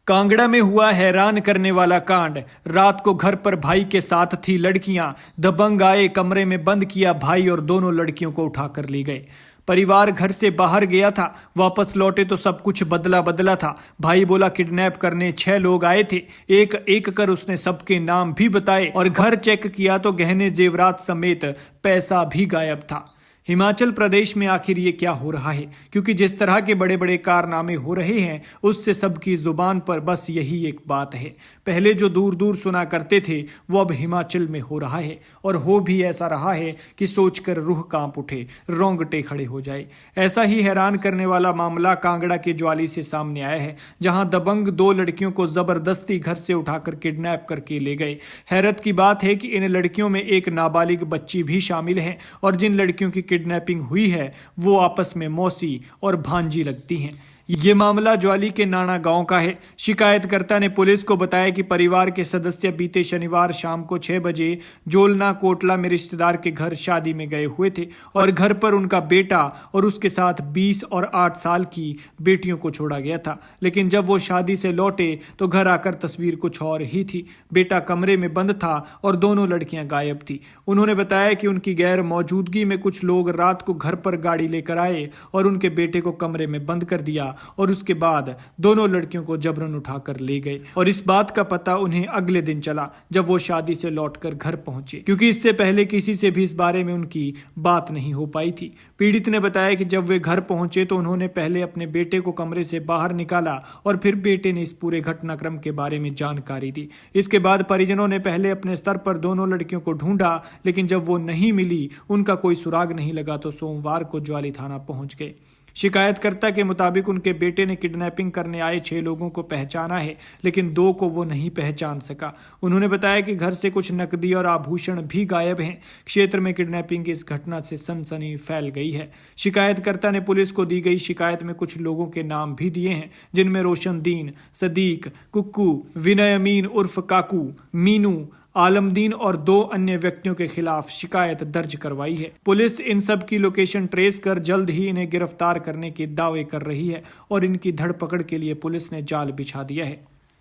कांगड़ा में हुआ हैरान करने वाला कांड। रात को घर पर भाई के साथ थी लड़कियां, दबंग आए, कमरे में बंद किया भाई और दोनों लड़कियों को उठाकर ले गए। परिवार घर से बाहर गया था, वापस लौटे तो सब कुछ बदला बदला था। भाई बोला किडनैप करने 6 लोग आए थे, एक एक कर उसने सबके नाम भी बताए और घर चेक किया तो गहने जेवरात समेत पैसा भी गायब था। हिमाचल प्रदेश में आखिर ये क्या हो रहा है? क्योंकि जिस तरह के बड़े बड़े कारनामे हो रहे हैं उससे सबकी जुबान पर बस यही एक बात है। पहले जो दूर दूर सुना करते थे वो अब हिमाचल में हो रहा है, और हो भी ऐसा रहा है कि सोचकर रूह कांप उठे, रोंगटे खड़े हो जाए। ऐसा ही हैरान करने वाला मामला कांगड़ा के ज्वाली से सामने आया है, जहां दबंग 2 लड़कियों को जबरदस्ती घर से उठाकर किडनैप करके ले गए। हैरत की बात है कि इन लड़कियों में एक नाबालिग बच्ची भी शामिल है, और जिन लड़कियों की किडनैपिंग हुई है वो आपस में मौसी और भांजी लगती हैं। ये मामला ज्वाली के नाना गांव का है। शिकायतकर्ता ने पुलिस को बताया कि परिवार के सदस्य बीते शनिवार शाम को 6 बजे जोलना कोटला में रिश्तेदार के घर शादी में गए हुए थे और घर पर उनका बेटा और उसके साथ 20 और 8 साल की बेटियों को छोड़ा गया था। लेकिन जब वो शादी से लौटे तो घर आकर तस्वीर कुछ और ही थी। बेटा कमरे में बंद था और दोनों लड़कियां गायब थी। उन्होंने बताया कि उनकी गैर मौजूदगी में कुछ लोग रात को घर पर गाड़ी लेकर आए और उनके बेटे को कमरे में बंद कर दिया और उसके बाद दोनों लड़कियों को जबरन उठाकर ले गए। और इस बात का पता उन्हें अगले दिन चला जब वो शादी से लौटकर घर पहुंचे, क्योंकि इससे पहले किसी से भी इस बारे में उनकी बात नहीं हो पाई थी। पीड़ित ने बताया कि जब वे घर पहुंचे तो उन्होंने पहले अपने बेटे को कमरे से बाहर निकाला और फिर बेटे ने इस पूरे घटनाक्रम के बारे में जानकारी दी। इसके बाद परिजनों ने पहले अपने स्तर पर दोनों लड़कियों को ढूंढा, लेकिन जब वो नहीं मिली, उनका कोई सुराग नहीं लगा तो सोमवार को ज्वाली थाना पहुंच गए। शिकायतकर्ता के मुताबिक उनके बेटे ने किडनैपिंग करने आए 6 लोगों को पहचाना है, लेकिन 2 को वो नहीं पहचान सका। उन्होंने बताया कि घर से कुछ नकदी और आभूषण भी गायब हैं। क्षेत्र में किडनैपिंग की इस घटना से सनसनी फैल गई है। शिकायतकर्ता ने पुलिस को दी गई शिकायत में कुछ लोगों के नाम भी दिए हैं, जिनमें रोशनदीन, सदीक, कुक्कू, विनय अमीन उर्फ काकू, मीनू, आलमदीन और 2 अन्य व्यक्तियों के खिलाफ शिकायत दर्ज करवाई है। पुलिस इन सब की लोकेशन ट्रेस कर जल्द ही इन्हें गिरफ्तार करने के दावे कर रही है और इनकी धरपकड़ के लिए पुलिस ने जाल बिछा दिया है।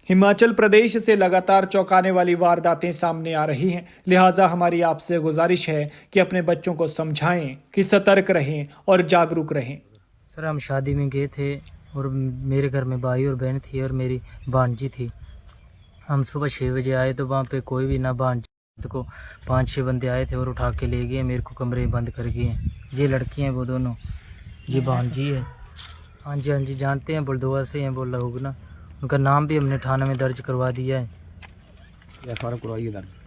हिमाचल प्रदेश से लगातार चौंकाने वाली वारदातें सामने आ रही हैं, लिहाजा हमारी आपसे गुजारिश है कि अपने बच्चों को समझाएं कि सतर्क रहें और जागरूक रहें। सर, हम शादी में गए थे और मेरे घर में भाई और बहन थी और मेरी भांजी थी। हम सुबह 6 बजे आए तो वहाँ पे कोई भी ना, भांजी को 5-6 बंदे आए थे और उठा के ले गए, मेरे को कमरे में बंद कर गए। ये लड़की हैं वो दोनों, ये भांजी है। हाँ जी जानते हैं, बुलदोआ से हैं, बोला होगा ना। उनका नाम भी हमने थाने में दर्ज करवा दिया है। करवाइए दर्ज।